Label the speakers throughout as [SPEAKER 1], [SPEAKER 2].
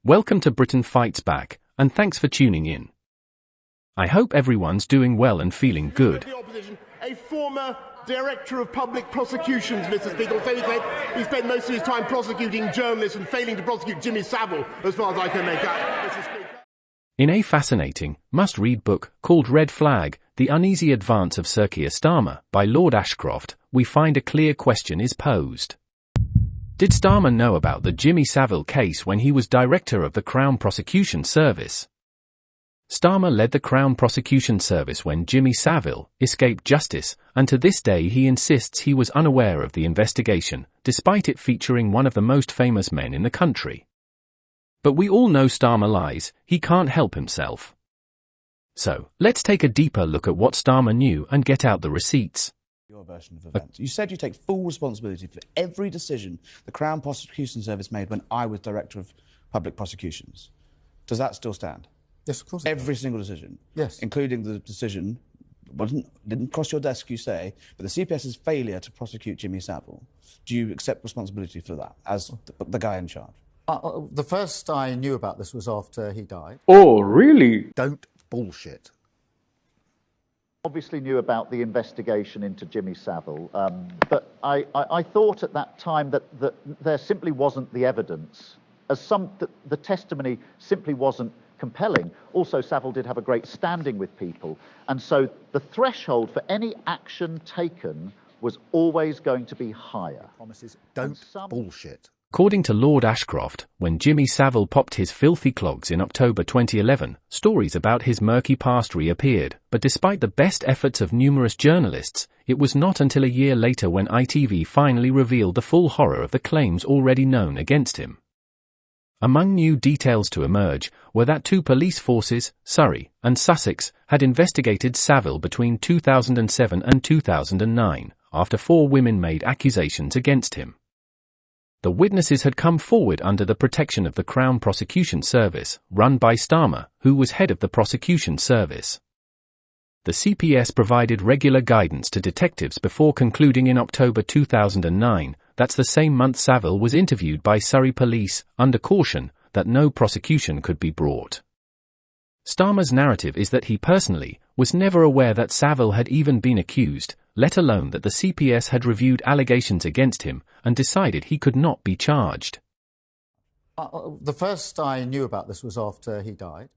[SPEAKER 1] Welcome to Britain Fights Back, and thanks for tuning in. I hope everyone's doing well and feeling good.
[SPEAKER 2] The opposition, a former director of public prosecutions, Mr. Speaker, so he spent most of his time prosecuting journalists and failing to prosecute Jimmy Savile, as far as I can make out, Mr. Speaker.
[SPEAKER 1] In a fascinating, must-read book called Red Flag, The Uneasy Advance of Sir Keir Starmer, by Lord Ashcroft, we find a clear question is posed. Did Starmer know about the Jimmy Savile case when he was director of the Crown Prosecution Service? Starmer led the Crown Prosecution Service when Jimmy Savile escaped justice, and to this day he insists he was unaware of the investigation, despite it featuring one of the most famous men in the country. But we all know Starmer lies, he can't help himself. So, let's take a deeper look at what Starmer knew and get out the receipts.
[SPEAKER 3] Your version of events. You said you take full responsibility for every decision the Crown Prosecution Service made when I was Director of Public Prosecutions. Does that still stand?
[SPEAKER 4] Yes, of course.
[SPEAKER 3] Every single decision?
[SPEAKER 4] Yes.
[SPEAKER 3] Including the decision, didn't cross your desk, you say, but the CPS's failure to prosecute Jimmy Savile. Do you accept responsibility for that as the guy in charge?
[SPEAKER 4] The first I knew about this was after he died.
[SPEAKER 5] Oh, really?
[SPEAKER 4] Don't bullshit.
[SPEAKER 6] Obviously knew about the investigation into Jimmy Savile, but I thought at that time that there simply wasn't the evidence, the testimony simply wasn't compelling. Also, Savile did have a great standing with people, and so the threshold for any action taken was always going to be higher.
[SPEAKER 4] Promises don't bullshit.
[SPEAKER 1] According to Lord Ashcroft, when Jimmy Savile popped his filthy clogs in October 2011, stories about his murky past reappeared, but despite the best efforts of numerous journalists, it was not until a year later when ITV finally revealed the full horror of the claims already known against him. Among new details to emerge were that two police forces, Surrey and Sussex, had investigated Savile between 2007 and 2009, after 4 women made accusations against him. The witnesses had come forward under the protection of the Crown Prosecution Service, run by Starmer, who was head of the prosecution service. The CPS provided regular guidance to detectives before concluding in October 2009, that's the same month Savile was interviewed by Surrey Police, under caution, that no prosecution could be brought. Starmer's narrative is that he personally was never aware that Savile had even been accused, let alone that the CPS had reviewed allegations against him and decided he could not be charged.
[SPEAKER 4] The first I knew about this was after he died.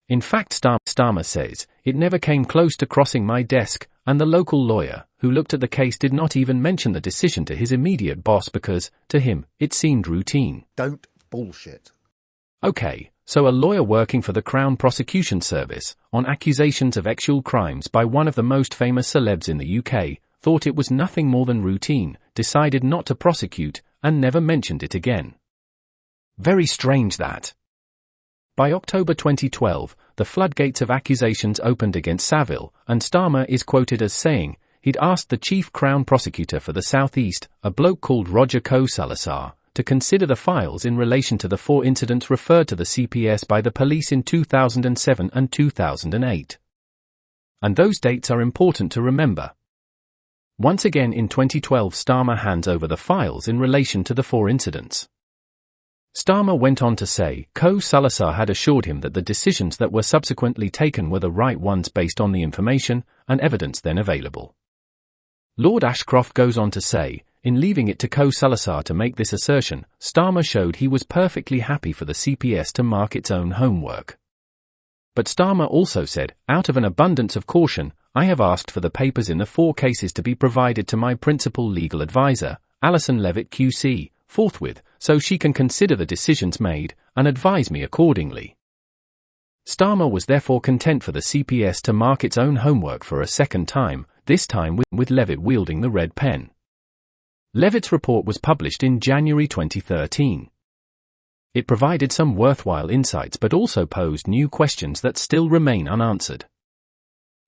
[SPEAKER 1] In fact, Starmer says, it never came close to crossing my desk, and the local lawyer, who looked at the case, did not even mention the decision to his immediate boss because, to him, it seemed routine.
[SPEAKER 4] Don't bullshit.
[SPEAKER 1] Okay, so a lawyer working for the Crown Prosecution Service, on accusations of actual crimes by one of the most famous celebs in the UK, thought it was nothing more than routine, decided not to prosecute, and never mentioned it again. Very strange that. By October 2012, the floodgates of accusations opened against Savile, and Starmer is quoted as saying, he'd asked the chief Crown prosecutor for the South East, a bloke called Roger Salazar, to consider the files in relation to the 4 incidents referred to the CPS by the police in 2007 and 2008. And those dates are important to remember. Once again in 2012 Starmer hands over the files in relation to the 4 incidents. Starmer went on to say, Salazar had assured him that the decisions that were subsequently taken were the right ones based on the information and evidence then available. Lord Ashcroft goes on to say, in leaving it to Salazar to make this assertion, Starmer showed he was perfectly happy for the CPS to mark its own homework. But Starmer also said, out of an abundance of caution, I have asked for the papers in the 4 cases to be provided to my principal legal advisor, Alison Levitt QC, forthwith, so she can consider the decisions made and advise me accordingly. Starmer was therefore content for the CPS to mark its own homework for a second time, this time with Levitt wielding the red pen. Levitt's report was published in January 2013. It provided some worthwhile insights but also posed new questions that still remain unanswered.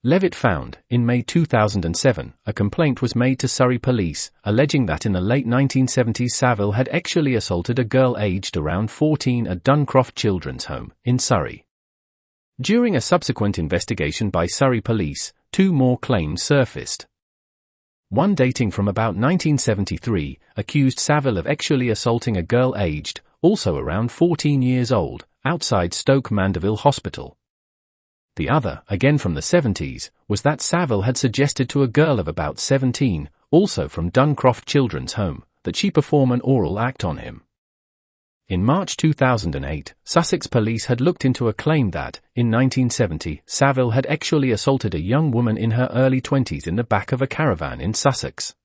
[SPEAKER 1] Levitt found, in May 2007, a complaint was made to Surrey Police, alleging that in the late 1970s Savile had actually assaulted a girl aged around 14 at Duncroft Children's Home, in Surrey. During a subsequent investigation by Surrey Police, 2 more claims surfaced. One dating from about 1973, accused Savile of actually assaulting a girl aged, also around 14 years old, outside Stoke Mandeville Hospital. The other, again from the 70s, was that Saville had suggested to a girl of about 17, also from Duncroft Children's Home, that she perform an oral act on him. In March 2008, Sussex police had looked into a claim that, in 1970, Saville had actually assaulted a young woman in her early 20s in the back of a caravan in Sussex.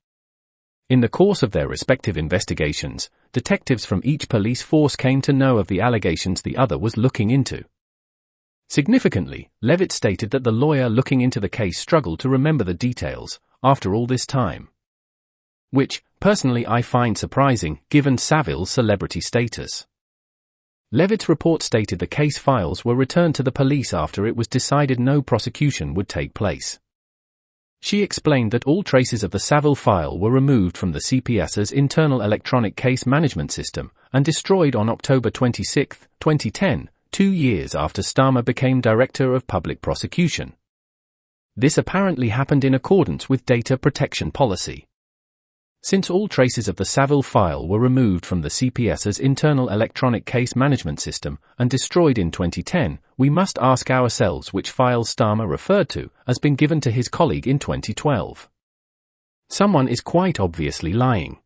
[SPEAKER 1] In the course of their respective investigations, detectives from each police force came to know of the allegations the other was looking into. Significantly, Levitt stated that the lawyer looking into the case struggled to remember the details, after all this time. Which, personally I find surprising, given Saville's celebrity status. Levitt's report stated the case files were returned to the police after it was decided no prosecution would take place. She explained that all traces of the Saville file were removed from the CPS's internal electronic case management system and destroyed on October 26, 2010, 2 years after Starmer became Director of Public Prosecution. This apparently happened in accordance with data protection policy. Since all traces of the Saville file were removed from the CPS's internal electronic case management system and destroyed in 2010, we must ask ourselves which file Starmer referred to as been given to his colleague in 2012. Someone is quite obviously lying.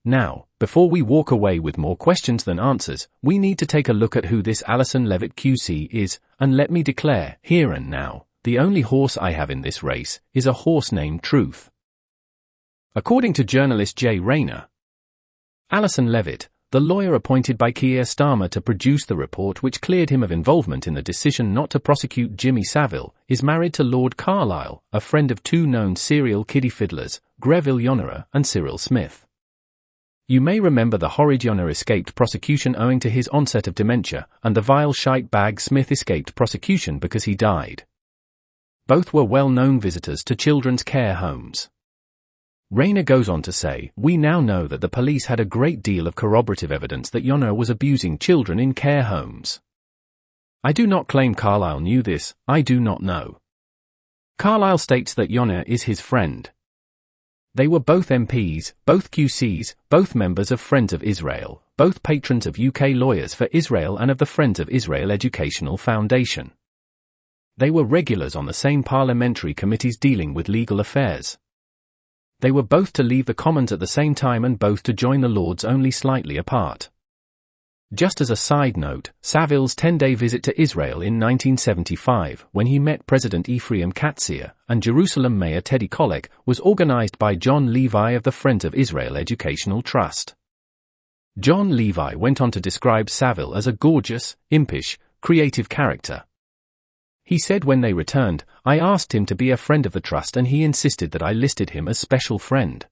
[SPEAKER 1] Now, before we walk away with more questions than answers, we need to take a look at who this Alison Levitt QC is, and let me declare, here and now, the only horse I have in this race is a horse named Truth. According to journalist Jay Rayner, Alison Levitt, the lawyer appointed by Keir Starmer to produce the report which cleared him of involvement in the decision not to prosecute Jimmy Saville, is married to Lord Carlisle, a friend of two known serial kiddie fiddlers, Greville Yonera and Cyril Smith. You may remember the horrid Yonera escaped prosecution owing to his onset of dementia, and the vile shite bag Smith escaped prosecution because he died. Both were well-known visitors to children's care homes. Rayner goes on to say, we now know that the police had a great deal of corroborative evidence that Yonera was abusing children in care homes. I do not claim Carlisle knew this, I do not know. Carlisle states that Yonera is his friend. They were both MPs, both QCs, both members of Friends of Israel, both patrons of UK Lawyers for Israel and of the Friends of Israel Educational Foundation. They were regulars on the same parliamentary committees dealing with legal affairs. They were both to leave the Commons at the same time and both to join the Lords only slightly apart. Just as a side note, Saville's 10-day visit to Israel in 1975, when he met President Ephraim Katzir and Jerusalem Mayor Teddy Kollek, was organized by John Levi of the Friends of Israel Educational Trust. John Levi went on to describe Saville as a gorgeous, impish, creative character. He said when they returned, I asked him to be a friend of the trust and he insisted that I listed him as special friend.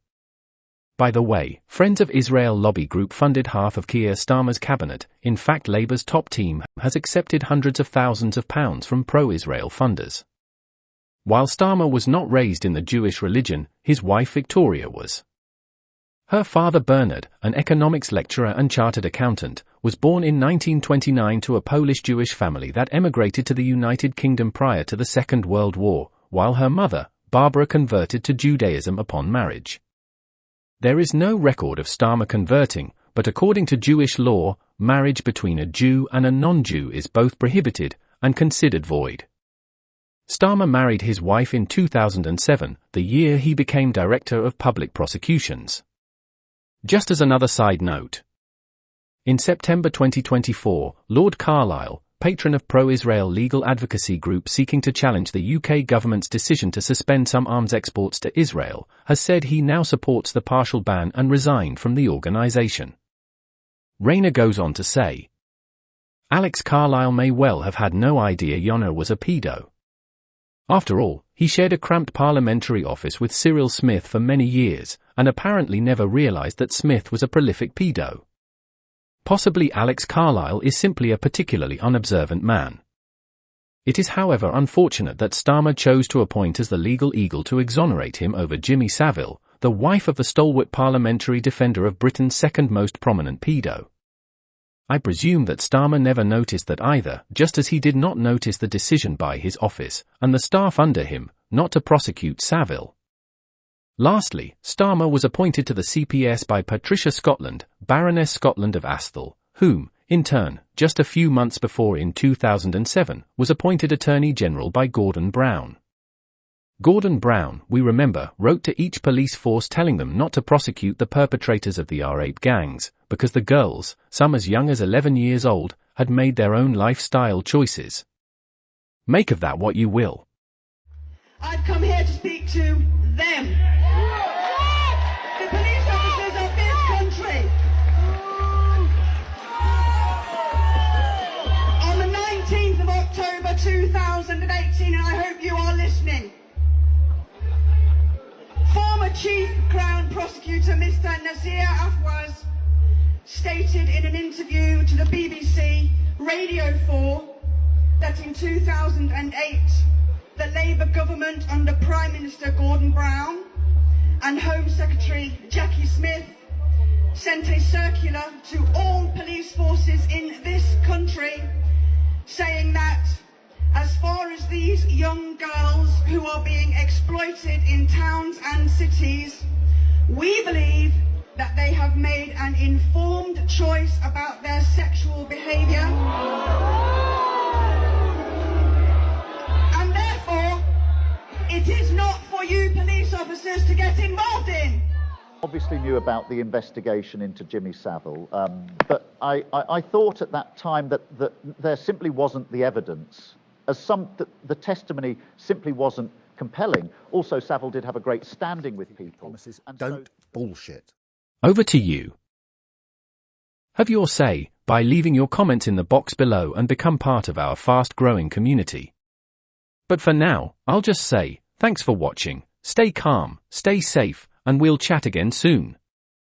[SPEAKER 1] By the way, Friends of Israel lobby group funded half of Keir Starmer's cabinet. In fact, Labour's top team has accepted hundreds of thousands of pounds from pro-Israel funders. While Starmer was not raised in the Jewish religion, his wife Victoria was. Her father Bernard, an economics lecturer and chartered accountant, was born in 1929 to a Polish Jewish family that emigrated to the United Kingdom prior to the Second World War, while her mother, Barbara, converted to Judaism upon marriage. There is no record of Starmer converting, but according to Jewish law, marriage between a Jew and a non-Jew is both prohibited and considered void. Starmer married his wife in 2007, the year he became Director of Public Prosecutions. Just as another side note, in September 2024, Lord Carlisle, patron of pro-Israel legal advocacy group seeking to challenge the UK government's decision to suspend some arms exports to Israel, has said he now supports the partial ban and resigned from the organisation. Rayner goes on to say, Alex Carlisle may well have had no idea Yonera was a pedo. After all, he shared a cramped parliamentary office with Cyril Smith for many years, and apparently never realised that Smith was a prolific pedo. Possibly Alex Carlisle is simply a particularly unobservant man. It is however unfortunate that Starmer chose to appoint as the legal eagle to exonerate him over Jimmy Saville, the wife of the stalwart parliamentary defender of Britain's second most prominent pedo. I presume that Starmer never noticed that either, just as he did not notice the decision by his office, and the staff under him, not to prosecute Saville. Lastly, Starmer was appointed to the CPS by Patricia Scotland, Baroness Scotland of Asthall, whom, in turn, just a few months before in 2007, was appointed Attorney General by Gordon Brown. Gordon Brown, we remember, wrote to each police force telling them not to prosecute the perpetrators of the R8 gangs, because the girls, some as young as 11 years old, had made their own lifestyle choices. Make of that what you will.
[SPEAKER 5] I've come here to speak to them. The police officers of this country. On the 19th of October 2018, and I hope you are listening, former Chief Crown Prosecutor Mr. Nazir Afwaz stated in an interview to the BBC Radio 4 that in 2008 the Labour government under Prime Minister Gordon Brown and Home Secretary Jackie Smith sent a circular to all police forces in this country saying that as far as these young girls who are being exploited in towns and cities, we believe that they have made an informed choice about their sexual behaviour. And therefore, it is not for you police officers to get involved in.
[SPEAKER 6] Obviously knew about the investigation into Jimmy Savile, but I thought at that time that there simply wasn't the evidence. The testimony simply wasn't compelling. Also, Savile did have a great standing with people.
[SPEAKER 4] Don't bullshit.
[SPEAKER 1] Over to you. Have your say by leaving your comments in the box below and become part of our fast-growing community. But for now, I'll just say, thanks for watching, stay calm, stay safe, and we'll chat again soon.